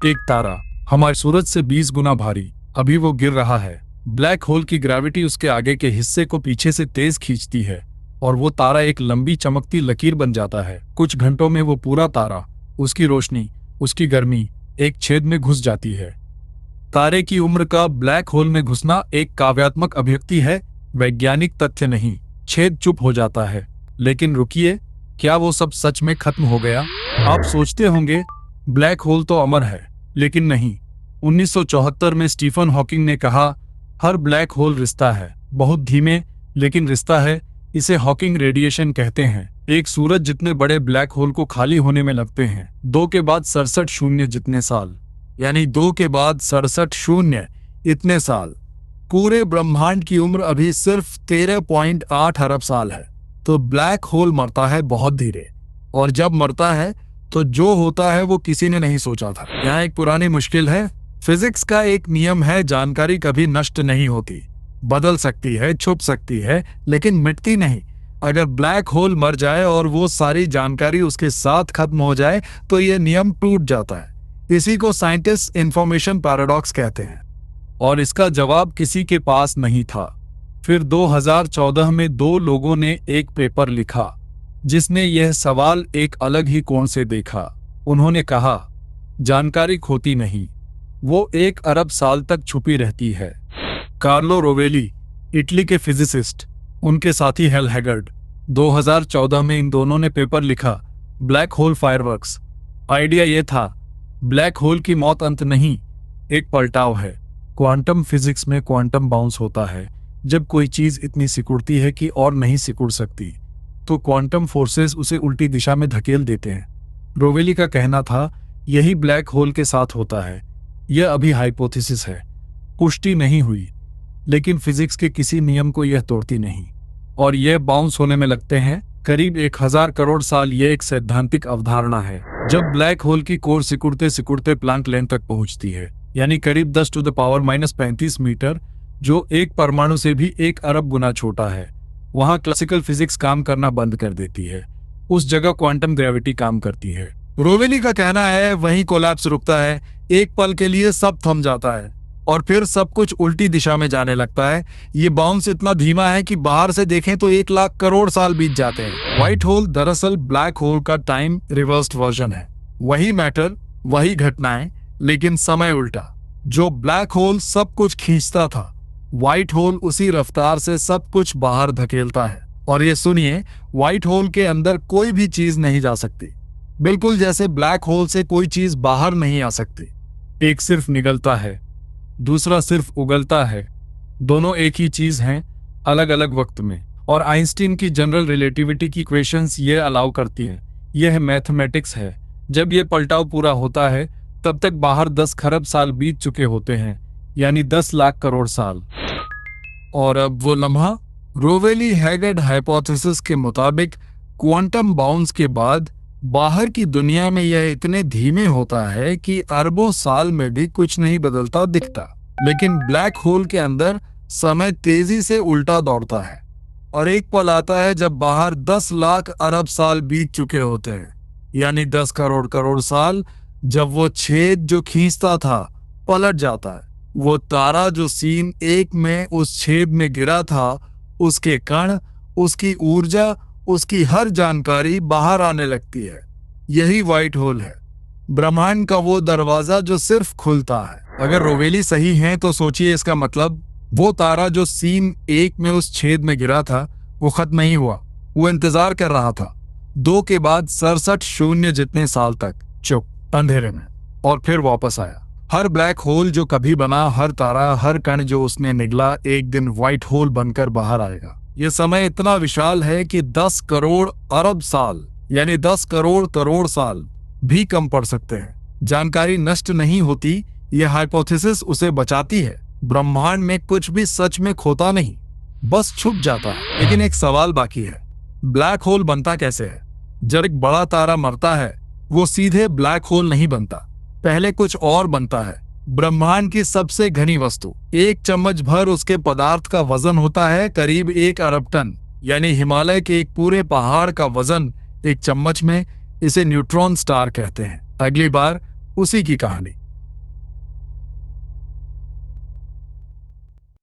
एक तारा हमारे सूरज से 20 गुना भारी, अभी वो गिर रहा है। ब्लैक होल की ग्रेविटी उसके आगे के हिस्से को पीछे से तेज खींचती है और वो तारा एक लंबी चमकती लकीर बन जाता है। कुछ घंटों में वो पूरा तारा, उसकी रोशनी, उसकी गर्मी एक छेद में घुस जाती है। तारे की उम्र का ब्लैक होल में घुसना एक काव्यात्मक अभिव्यक्ति है, वैज्ञानिक तथ्य नहीं। छेद चुप हो जाता है। लेकिन रुकिए, क्या वो सब सच में खत्म हो गया? आप सोचते होंगे ब्लैक होल तो अमर है, लेकिन नहीं। 1974 में स्टीफन हॉकिंग ने कहा, हर ब्लैक होल रिश्ता है, बहुत धीमे लेकिन रिश्ता है। इसे हॉकिंग रेडिएशन कहते हैं। एक सूरज जितने बड़े ब्लैक होल को खाली होने में लगते हैं 2 के बाद 67 शून्य जितने साल, यानी 2 के बाद 67 शून्य इतने साल। पूरे ब्रह्मांड की उम्र अभी सिर्फ 13.8 अरब साल है। तो ब्लैक होल मरता है बहुत धीरे, और जब मरता है तो जो होता है वो किसी ने नहीं सोचा था। यहाँ एक पुरानी मुश्किल है। फिजिक्स का एक नियम है, जानकारी कभी नष्ट नहीं होती, बदल सकती है, छुप सकती है, लेकिन मिटती नहीं। अगर ब्लैक होल मर जाए और वो सारी जानकारी उसके साथ खत्म हो जाए तो ये नियम टूट जाता है। इसी को साइंटिस्ट इंफॉर्मेशन पैराडॉक्स कहते हैं, और इसका जवाब किसी के पास नहीं था। फिर 2014 में 2 लोगों ने एक पेपर लिखा जिसने यह सवाल एक अलग ही कोण से देखा। उन्होंने कहा, जानकारी खोती नहीं, वो 1 अरब साल तक छुपी रहती है। कार्लो रोवेली, इटली के फिजिसिस्ट, उनके साथी हेल हैगर्ड, 2014 में इन दोनों ने पेपर लिखा, ब्लैक होल फायरवर्क्स। आइडिया ये था, ब्लैक होल की मौत अंत नहीं, एक पलटाव है। क्वांटम फिजिक्स में क्वांटम बाउंस होता है। जब कोई चीज इतनी सिकुड़ती है कि और नहीं सिकुड़ सकती, तो क्वांटम फोर्सेस उसे उल्टी दिशा में धकेल देते हैं। रोवेली का कहना था, यही ब्लैक होल के साथ होता है। यह अभी हाइपोथेसिस है, पुष्टि नहीं हुई, लेकिन फिजिक्स के किसी नियम को यह तोड़ती नहीं, और यह बाउंस होने में लगते हैं करीब 1000 करोड़ साल। यह एक सैद्धांतिक अवधारणा है। जब ब्लैक होल की कोर सिकुड़ते सिकुड़ते प्लैंक लेंथ तक पहुंचती है, यानी करीब 10⁻⁻35 मीटर, जो एक परमाणु से भी 1 अरब गुना छोटा है, वहां क्लासिकल फिजिक्स काम करना बंद कर देती है। उस जगह क्वांटम ग्रेविटी काम करती है। रोवेली का कहना है, वहीं कोलैप्स रुकता है। एक पल के लिए सब थम जाता है और फिर सब कुछ उल्टी दिशा में जाने लगता है। ये बाउंस इतना धीमा है कि बाहर से देखें तो 1 लाख करोड़ साल बीत जाते हैं। व्हाइट होल दरअसल ब्लैक होल का टाइम रिवर्स्ड वर्जन है। वही मैटर, वही घटनाएं, लेकिन समय उल्टा। जो ब्लैक होल सब कुछ खींचता था, व्हाइट होल उसी रफ्तार से सब कुछ बाहर धकेलता है। और ये सुनिए, व्हाइट होल के अंदर कोई भी चीज नहीं जा सकती, बिल्कुल जैसे ब्लैक होल से कोई चीज बाहर नहीं आ सकती। एक सिर्फ निगलता है, दूसरा सिर्फ उगलता है। दोनों एक ही चीज हैं, अलग अलग वक्त में। और आइंस्टीन की जनरल रिलेटिविटी की इक्वेशंस ये अलाउ करती हैं। यह मैथमेटिक्स है। जब ये पलटाव पूरा होता है तब तक बाहर 10 खरब साल बीत चुके होते हैं, यानी 10 लाख करोड़ साल। और अब वो लम्हा, रोवेली हैगर्ड हाइपोथेसिस के मुताबिक क्वांटम बाउंस के बाद बाहर की दुनिया में यह इतने धीमे होता है कि अरबों साल में भी कुछ नहीं बदलता दिखता। लेकिन ब्लैक होल के अंदर समय तेजी से उल्टा दौड़ता है, और एक पल आता है जब बाहर 10 लाख अरब साल बीत चुके होते हैं, यानी 10 करोड़ करोड़ साल, जब वो छेद जो खींचता था पलट जाता है। वो तारा जो सीन 1 में उस छेद में गिरा था, उसके कण, उसकी ऊर्जा, उसकी हर जानकारी बाहर आने लगती है। यही व्हाइट होल है, ब्रह्मांड का वो दरवाजा जो सिर्फ खुलता है। अगर रोवेली सही है तो सोचिए, इसका मतलब वो तारा जो सीन 1 में उस छेद में गिरा था, वो खत्म नहीं हुआ। वो इंतजार कर रहा था 2 के बाद 67 शून्य जितने साल तक, चुप, अंधेरे में, और फिर वापस आया। हर ब्लैक होल जो कभी बना, हर तारा, हर कण जो उसने निगला, एक दिन व्हाइट होल बनकर बाहर आएगा। ये समय इतना विशाल है कि 10 करोड़ अरब साल, यानी 10 करोड़ करोड़ साल भी कम पड़ सकते हैं। जानकारी नष्ट नहीं होती, यह हाइपोथेसिस उसे बचाती है। ब्रह्मांड में कुछ भी सच में खोता नहीं, बस छुप जाता है। लेकिन एक सवाल बाकी है, ब्लैक होल बनता कैसे है? जब एक बड़ा तारा मरता है, वो सीधे ब्लैक होल नहीं बनता, पहले कुछ और बनता है। ब्रह्मांड की सबसे घनी वस्तु, 1 चम्मच भर उसके पदार्थ का वजन होता है करीब 1 अरब टन, यानी हिमालय के एक पूरे पहाड़ का वजन 1 चम्मच में। इसे न्यूट्रॉन स्टार कहते हैं। अगली बार उसी की कहानी।